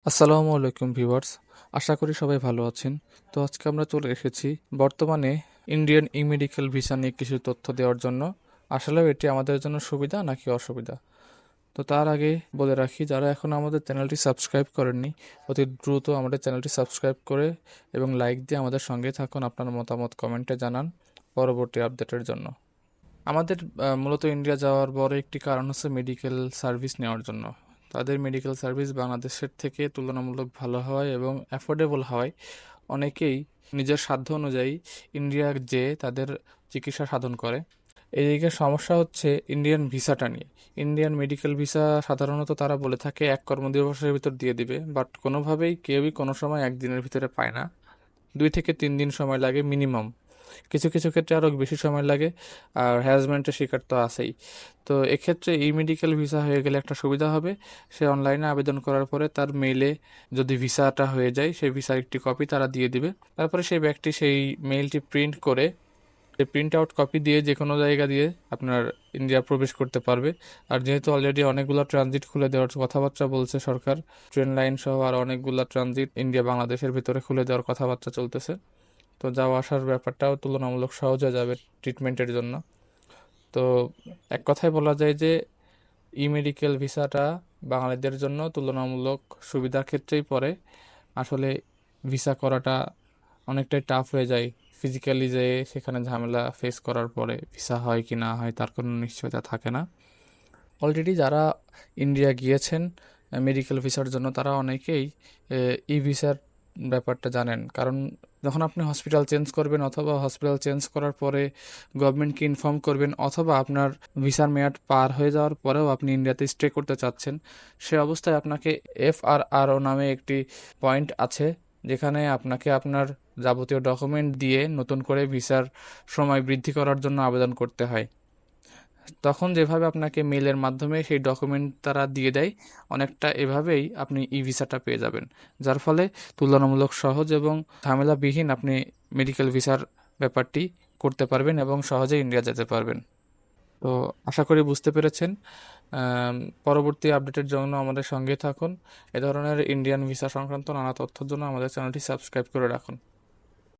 আসসালামু আলাইকুম ভিউয়ার্স। আশা করি সবাই ভালো আছেন। তো আজকে আমরা চলে এসেছি বর্তমানে ইন্ডিয়ান ই-মেডিকেল ভিসা নিয়ে কিছু তথ্য দেওয়ার জন্য। আসলেও এটি আমাদের জন্য সুবিধা নাকি অসুবিধা? তো তার আগে বলে রাখি, যারা এখন আমাদের চ্যানেলটি সাবস্ক্রাইব করেননি, অতি দ্রুত আমাদের চ্যানেলটি সাবস্ক্রাইব করে এবং লাইক দিয়ে আমাদের সঙ্গে থাকুন। আপনার মতামত কমেন্টে জানান পরবর্তী আপডেটের জন্য। আমাদের মূলত ইন্ডিয়া যাওয়ার বড় একটি কারণ হচ্ছে মেডিকেল সার্ভিস নেওয়ার জন্য। তাদের মেডিকেল সার্ভিস বাংলাদেশের থেকে তুলনামূলক ভালো হওয়ায় এবং অ্যাফোর্ডেবল হওয়ায় অনেকেই নিজের সাধ্য অনুযায়ী ইন্ডিয়া যেয়ে তাদের চিকিৎসা সাধন করে। এদিকে সমস্যা হচ্ছে ইন্ডিয়ান ভিসাটা নিয়ে। ইন্ডিয়ান মেডিকেল ভিসা সাধারণত তারা বলে থাকে 1 কর্মদিবসের ভিতর দিয়ে দিবে, বাট কোনোভাবেই কেউই কোনো সময় 1 দিনের ভিতরে পায় না। 2 থেকে 3 দিন সময় লাগে মিনিমাম। কিছু কিছু ক্ষেত্রে আরও বেশি সময় লাগে। আর হ্যারাসমেন্টের শিকার তো আছেই। তো এক্ষেত্রে ই মেডিকেল ভিসা হয়ে গেলে একটা সুবিধা হবে। সে অনলাইনে আবেদন করার পরে তার মেইলে যদি ভিসাটা হয়ে যায়, সেই ভিসার একটি কপি তারা দিয়ে দিবে। তারপরে সেই ব্যক্তি সেই মেইলটি প্রিন্ট করে, সেই প্রিন্ট আউট কপি দিয়ে যে কোনো জায়গা দিয়ে আপনার ইন্ডিয়া প্রবেশ করতে পারবে। আর যেহেতু অলরেডি অনেকগুলো ট্রানজিট খুলে দেওয়ার কথাবার্তা বলছে সরকার, ট্রেন লাইন সহ আর অনেকগুলো ট্রানজিট ইন্ডিয়া বাংলাদেশের ভিতরে খুলে দেওয়ার কথাবার্তা চলতেছে। তো যাওয়া আসার ব্যাপারটাও তুলনামূলক সহজ হয়ে যাবে ট্রিটমেন্টের জন্য। তো এক কথায় বলা যায় যে ই মেডিকেল ভিসাটা বাঙালিদের জন্য তুলনামূলক সুবিধার ক্ষেত্রেই পড়ে। আসলে ভিসা করাটা অনেকটাই টাফ হয়ে যায়। ফিজিক্যালি যে সেখানে ঝামেলা ফেস করার পরে ভিসা হয় কি না হয় তার কোনো নিশ্চয়তা থাকে না। অলরেডি যারা ইন্ডিয়া গিয়েছেন মেডিকেল ভিসার জন্য, তারা অনেকেই ই ভিসার ব্যাপারটা জানেন। কারণ যখন আপনি হসপিটাল চেঞ্জ করবেন অথবা হসপিটাল চেঞ্জ করার পরে গভর্নমেন্টকে ইনফর্ম করবেন, অথবা আপনার ভিসার মেয়াদ পার হয়ে যাওয়ার পরেও আপনি ইন্ডিয়াতে স্টে করতে চাচ্ছেন, সে অবস্থায় আপনাকে FRRO নামে একটি পয়েন্ট আছে, যেখানে আপনাকে আপনার যাবতীয় ডকুমেন্ট দিয়ে নতুন করে ভিসার সময় বৃদ্ধি করার জন্য আবেদন করতে হয়। তখন যেভাবে আপনাকে মেলের মাধ্যমে সেই ডকুমেন্ট তারা দিয়ে দেয়, অনেকটা এভাবেই আপনি ই ভিসাটা পেয়ে যাবেন। যার ফলে তুলনামূলক সহজ এবং ঝামেলাবিহীন আপনি মেডিকেল ভিসার ব্যাপারটি করতে পারবেন এবং সহজে ইন্ডিয়া যেতে পারবেন। তো আশা করি বুঝতে পেরেছেন। আম, পরবর্তী আপডেটের জন্য আমাদের সঙ্গে থাকুন। এ ধরনের ইন্ডিয়ান ভিসা সংক্রান্ত নানা তথ্যের জন্য আমাদের চ্যানেলটি সাবস্ক্রাইব করে রাখুন।